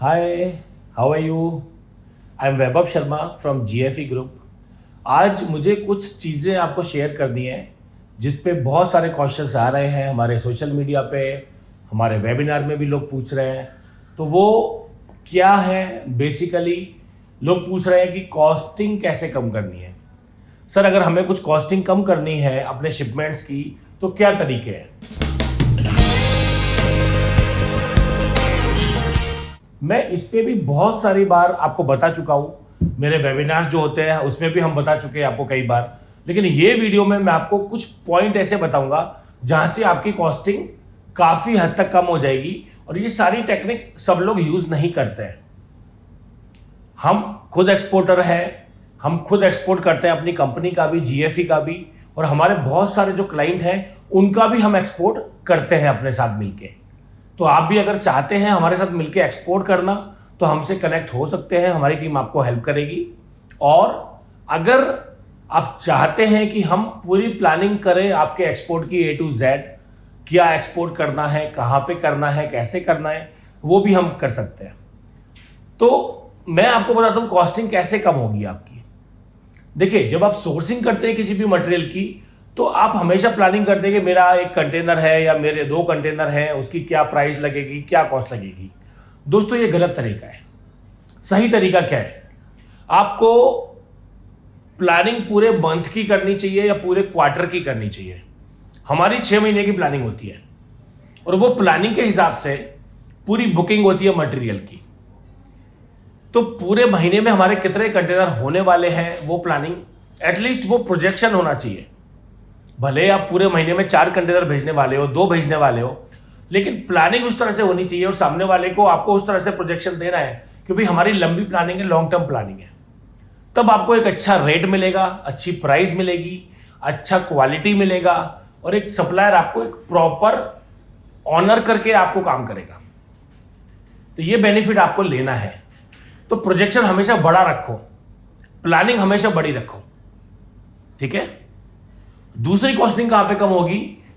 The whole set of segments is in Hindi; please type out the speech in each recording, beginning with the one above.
Hi, how are you? I am Vaibhav Sharma from GFE group. आज मुझे कुछ चीज़ें आपको शेयर करनी है जिस पे बहुत सारे क्वेश्चंस आ रहे हैं हमारे सोशल मीडिया पे, हमारे वेबिनार में भी लोग पूछ रहे हैं। तो वो क्या है? बेसिकली लोग पूछ रहे हैं कि कॉस्टिंग कैसे कम करनी है। सर, अगर हमें कुछ कॉस्टिंग कम करनी है अपने शिपमेंट्स की तो क्या तरीके हैं? मैं इस पे भी बहुत सारी बार आपको बता चुका हूँ। मेरे वेबिनार्स जो होते हैं उसमें भी हम बता चुके हैं आपको कई बार। लेकिन ये वीडियो में मैं आपको कुछ पॉइंट ऐसे बताऊंगा जहां से आपकी कॉस्टिंग काफ़ी हद तक कम हो जाएगी। और ये सारी टेक्निक सब लोग यूज़ नहीं करते हैं। हम खुद एक्सपोर्टर हैं, हम खुद एक्सपोर्ट करते हैं अपनी कंपनी का भी, GFE का भी, और हमारे बहुत सारे जो क्लाइंट हैं उनका भी हम एक्सपोर्ट करते हैं अपने साथ मिलके। तो आप भी अगर चाहते हैं हमारे साथ मिलके एक्सपोर्ट करना तो हमसे कनेक्ट हो सकते हैं, हमारी टीम आपको हेल्प करेगी। और अगर आप चाहते हैं कि हम पूरी प्लानिंग करें आपके एक्सपोर्ट की A to Z, क्या एक्सपोर्ट करना है, कहाँ पे करना है, कैसे करना है, वो भी हम कर सकते हैं। तो मैं आपको बताता हूँ कॉस्टिंग कैसे कम होगी आपकी। देखिए, जब आप सोर्सिंग करते हैं किसी भी मटेरियल की तो आप हमेशा प्लानिंग करते हैं कि मेरा एक कंटेनर है या मेरे 2 कंटेनर हैं, उसकी क्या प्राइस लगेगी, क्या कॉस्ट लगेगी। दोस्तों, ये गलत तरीका है। सही तरीका क्या है? आपको प्लानिंग पूरे मंथ की करनी चाहिए या पूरे क्वार्टर की करनी चाहिए। हमारी 6 महीने की प्लानिंग होती है और वो प्लानिंग के हिसाब से पूरी बुकिंग होती है मटेरियल की। तो पूरे महीने में हमारे कितने कंटेनर होने वाले हैं वो प्लानिंग, एटलीस्ट वो प्रोजेक्शन होना चाहिए। भले आप पूरे महीने में 4 कंटेनर भेजने वाले हो, 2 भेजने वाले हो, लेकिन प्लानिंग उस तरह से होनी चाहिए और सामने वाले को आपको उस तरह से प्रोजेक्शन देना है क्योंकि हमारी लंबी प्लानिंग है, लॉन्ग टर्म प्लानिंग है। तब आपको एक अच्छा रेट मिलेगा, अच्छी प्राइस मिलेगी, अच्छा क्वालिटी मिलेगा और एक सप्लायर आपको एक प्रॉपर ऑनर करके आपको काम करेगा। तो ये बेनिफिट आपको लेना है। तो प्रोजेक्शन हमेशा बड़ा रखो, प्लानिंग हमेशा बड़ी रखो, ठीक है। दूसरी कॉस्टिंग कहां पे कम होगी?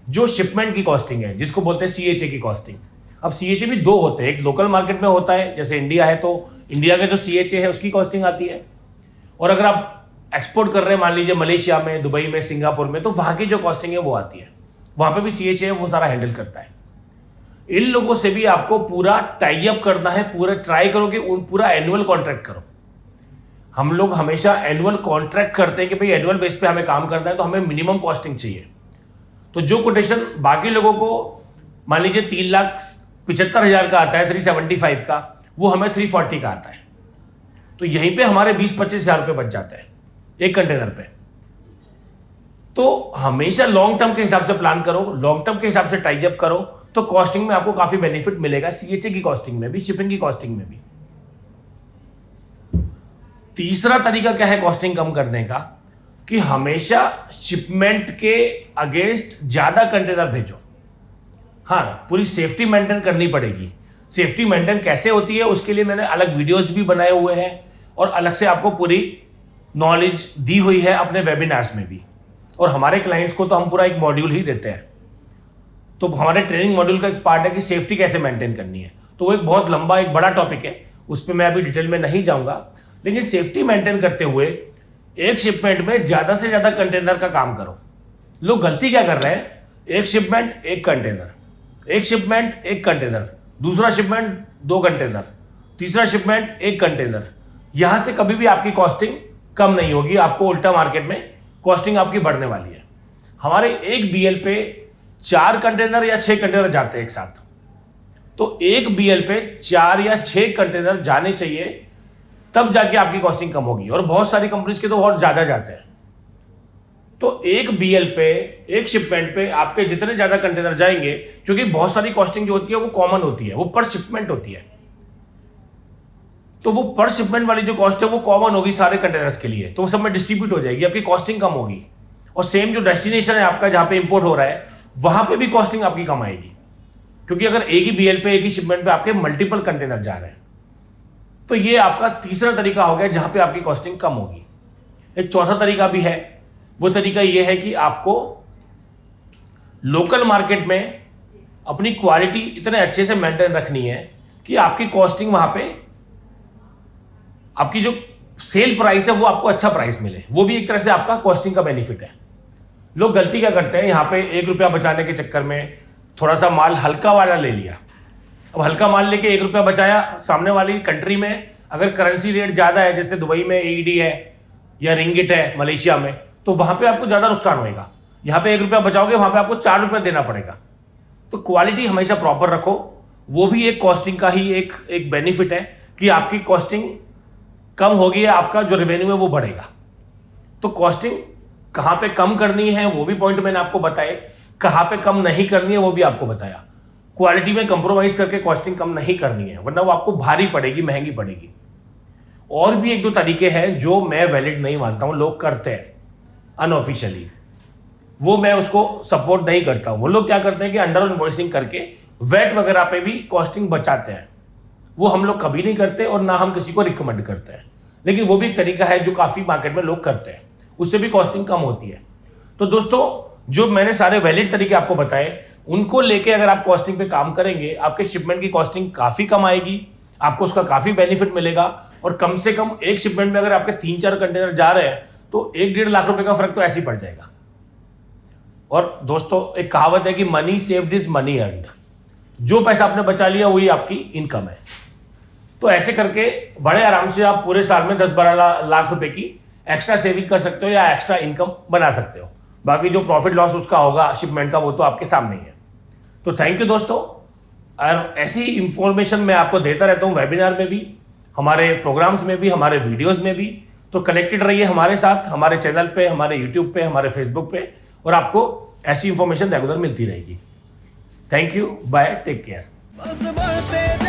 जो शिपमेंट की कॉस्टिंग है, जिसको बोलते हैं CHA की कॉस्टिंग। अब CHA भी 2 होते हैं, एक लोकल मार्केट में होता है, जैसे इंडिया है तो इंडिया के जो CHA है उसकी कॉस्टिंग आती है। और अगर आप एक्सपोर्ट कर रहे हैं मान लीजिए मलेशिया में, दुबई में, सिंगापुर में, तो वहां की जो कॉस्टिंग है वो आती है। वहां पे भी CHA है, वो सारा हैंडल करता है। इन लोगों से भी आपको पूरा टाई अप करना है, पूरा ट्राई करो कि पूरा एनुअल कॉन्ट्रैक्ट करो। हम लोग हमेशा एनुअल कॉन्ट्रैक्ट करते हैं कि भाई एनुअल बेस पे हमें काम करना है तो हमें मिनिमम कॉस्टिंग चाहिए। तो जो कोटेशन बाकी लोगों को मान लीजिए 3,75,000 का आता है, 375 का, वो हमें 340 का आता है। तो यहीं पे हमारे 20-25 हज़ार रुपये बच जाते हैं एक कंटेनर पे। तो हमेशा लॉन्ग टर्म के हिसाब से प्लान करो, लॉन्ग टर्म के हिसाब से टाई अप करो, तो कॉस्टिंग में आपको काफी बेनिफिट मिलेगा, CHA की कॉस्टिंग में भी, शिपिंग की कॉस्टिंग में भी। तीसरा तरीका क्या है कॉस्टिंग कम करने का? कि हमेशा शिपमेंट के अगेंस्ट ज्यादा कंटेनर भेजो। हाँ, पूरी सेफ्टी मेंटेन करनी पड़ेगी। सेफ्टी मेंटेन कैसे होती है उसके लिए मैंने अलग वीडियोस भी बनाए हुए हैं और अलग से आपको पूरी नॉलेज दी हुई है अपने वेबिनार्स में भी। और हमारे क्लाइंट्स को तो हम पूरा एक मॉड्यूल ही देते हैं। तो हमारे ट्रेनिंग मॉड्यूल का एक पार्ट है कि सेफ्टी कैसे मेंटेन करनी है। तो वो एक बहुत लंबा, एक बड़ा टॉपिक है, उस पर मैं अभी डिटेल में नहीं जाऊंगा। लेकिन सेफ्टी मेंटेन करते हुए एक शिपमेंट में ज्यादा से ज्यादा कंटेनर का काम करो। लोग गलती क्या कर रहे हैं? एक शिपमेंट एक कंटेनर, एक शिपमेंट एक कंटेनर, दूसरा शिपमेंट 2 कंटेनर, तीसरा शिपमेंट 1 कंटेनर। यहां से कभी भी आपकी कॉस्टिंग कम नहीं होगी, आपको उल्टा मार्केट में कॉस्टिंग आपकी बढ़ने वाली है। हमारे एक BL पे 4 कंटेनर या 6 कंटेनर जाते हैं एक साथ। तो एक BL पे 4 या 6 कंटेनर जाने चाहिए, तब जाके आपकी कॉस्टिंग कम होगी। और बहुत सारी कंपनीज के तो और ज्यादा जाते हैं। तो एक BL पे, एक शिपमेंट पे आपके जितने ज्यादा कंटेनर जाएंगे, क्योंकि बहुत सारी कॉस्टिंग जो होती है वो कॉमन होती है, वो पर शिपमेंट होती है। तो वो पर शिपमेंट वाली जो कॉस्ट है वो कॉमन होगी सारे कंटेनर्स के लिए, तो वो सब में डिस्ट्रीब्यूट हो जाएगी, आपकी कॉस्टिंग कम होगी। और सेम जो डेस्टिनेशन है आपका जहां पे इंपोर्ट हो रहा है, वहां पे भी कॉस्टिंग आपकी कम आएगी, क्योंकि अगर एक ही BL पे, एक ही शिपमेंट पे आपके मल्टीपल कंटेनर जा रहे हैं। तो ये आपका तीसरा तरीका हो गया जहां पे आपकी कॉस्टिंग कम होगी। एक चौथा तरीका भी है, वो तरीका ये है कि आपको लोकल मार्केट में अपनी क्वालिटी इतने अच्छे से मेंटेन रखनी है कि आपकी कॉस्टिंग वहां पे आपकी जो सेल प्राइस है वो आपको अच्छा प्राइस मिले, वो भी एक तरह से आपका कॉस्टिंग का बेनिफिट है। लोग गलती क्या करते हैं, यहाँ पे 1 रुपया बचाने के चक्कर में थोड़ा सा माल हल्का वाला ले लिया। अब हल्का माल लेके 1 रुपया बचाया, सामने वाली कंट्री में अगर करेंसी रेट ज़्यादा है, जैसे दुबई में AED है या रिंगिट है मलेशिया में, तो वहाँ पे आपको ज़्यादा नुकसान होएगा। यहाँ पे 1 रुपया बचाओगे, वहाँ पे आपको 4 रुपया देना पड़ेगा। तो क्वालिटी हमेशा प्रॉपर रखो, वो भी एक कॉस्टिंग का ही एक बेनिफिट है कि आपकी कॉस्टिंग कम होगी, आपका जो रेवेन्यू है वो बढ़ेगा। तो कॉस्टिंग कहाँ पे कम करनी है वो भी पॉइंट मैंने आपको बताए, कहाँ पे कम नहीं करनी है वो भी आपको बताया। क्वालिटी में कंप्रोमाइज करके कॉस्टिंग कम नहीं करनी है, वरना वो आपको भारी पड़ेगी, महंगी पड़ेगी। और भी 1-2 तरीके हैं जो मैं वैलिड नहीं मानता हूं, लोग करते हैं अनऑफिशियली, वो मैं उसको सपोर्ट नहीं करता हूं। वो लोग क्या करते हैं कि अंडर इन्वॉइसिंग करके वेट वगैरह पे भी कॉस्टिंग बचाते हैं, वो हम लोग कभी नहीं करते और ना हम किसी को रिकमेंड करते हैं। लेकिन वो भी एक तरीका है जो काफ़ी मार्केट में लोग करते हैं, उससे भी कॉस्टिंग कम होती है। तो दोस्तों, जो मैंने सारे वैलिड तरीके आपको बताए, उनको लेके अगर आप कॉस्टिंग पे काम करेंगे, आपके शिपमेंट की कॉस्टिंग काफ़ी कम आएगी, आपको उसका काफ़ी बेनिफिट मिलेगा। और कम से कम एक शिपमेंट में अगर आपके 3-4 कंटेनर जा रहे हैं तो 1-1.5 लाख रुपए का फर्क तो ऐसे ही पड़ जाएगा। और दोस्तों, एक कहावत है कि money saved is money earned, जो पैसा आपने बचा लिया वही आपकी इनकम है। तो ऐसे करके बड़े आराम से आप पूरे साल में 10-12 लाख रुपए की एक्स्ट्रा सेविंग कर सकते हो या एक्स्ट्रा इनकम बना सकते हो। बाकी जो प्रॉफिट लॉस उसका होगा शिपमेंट का, वो तो आपके सामने ही है। तो थैंक यू दोस्तों, और ऐसी इंफॉर्मेशन मैं आपको देता रहता हूँ वेबिनार में भी, हमारे प्रोग्राम्स में भी, हमारे वीडियोस में भी। तो कनेक्टेड रहिए हमारे साथ, हमारे चैनल पे, हमारे यूट्यूब पे, हमारे फेसबुक पे, और आपको ऐसी इंफॉर्मेशन रेगुलर मिलती रहेगी। Thank you, bye, take care.